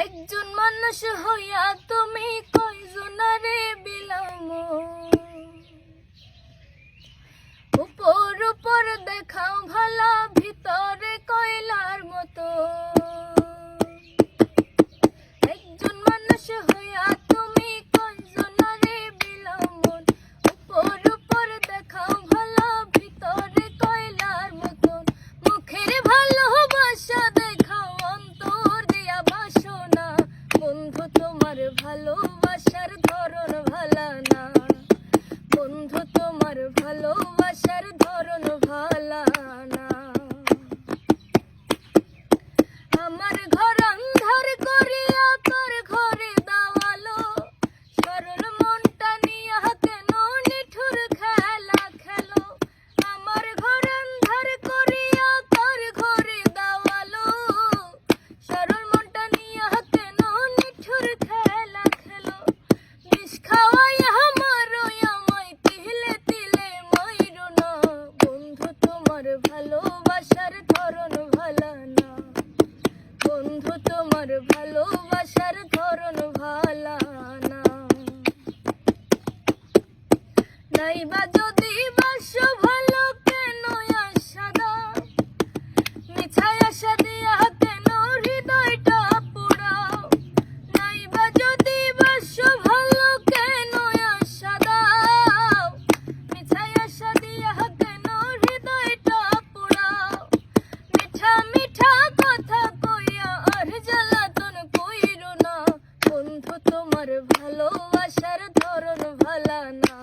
একজন মানুষ হইয়া তুমি কয়জনারে বিলাম, উপর উপর দেখাও ভালা ভিতরে কয়লার মতো। একজন মানুষ হইয়া তুমি কয়জনারে বিলাম, উপর উপর দেখাও ভালা ভিতরে কয়লার মতো। মুখের ভালোবাসা দেখাও অন্তর দিয়া বাসনা, বন্ধু তোমার ভালোবাসার ধরন ভালা না, বন্ধু তোমার ভালোবাসার ধরন ভালা না। আমার ঘর আন্ধার করিয়া তোর ঘরে দাওয়ালো, সরল মনটা নিয়া কেন নিঠুর খেলা খেলো। আমার ঘর আন্ধার করিয়া তোর ঘরে দাওয়ালো, সরল মনটা নিয়া কেন নিঠুর খেলা খেলো। বিষ খাওয়াইয়া মারোই আমায় তিলে তিলে মাইরো না, বন্ধু তোমার ভালোবাসার ধরন ভালা না, বন্ধু তোমার ভালোবাসার ধরন ভালা না। নাইবা যদি বাসো ভালো কেন আশা দাও, মিছায় আশা দিয়া কেন হৃদয়টা পোড়াও। নাইবা যদি বাসো ভালো কেন আশা দাও, মিছায় আশা দিয়া কেন হৃদয়টা পোড়াও। মিঠা মিঠা কথা কইয়া আর জ্বালাতন কইরো না, বন্ধু তোমার ভালোবাসার ধরন ভালা না,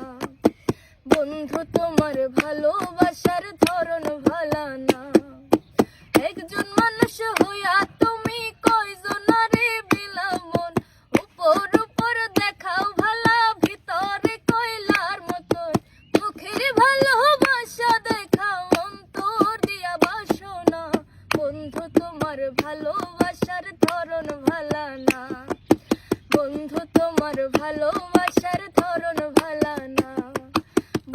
বন্ধু তোমার ভালোবাসার ধরন ভালা না। একজন মানুষ হইয়া তুমি কয়জনারে বিলাম, উপর উপর দেখাও ভালা ভিতরে কয়লার মতো। মুখের ভালোবাসা দেখাও অন্তর দিয়া বাসনা, বন্ধু তোমার ভালোবাসার ধরন ভালা না, বন্ধু তোমার ভালোবাসার ধরন ভালা না,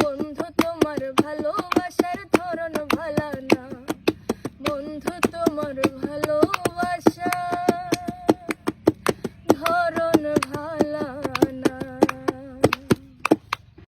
বন্ধু তোমার ভালোবাসার ধরন ভালা না, বন্ধু তোমার ভালোবাসা।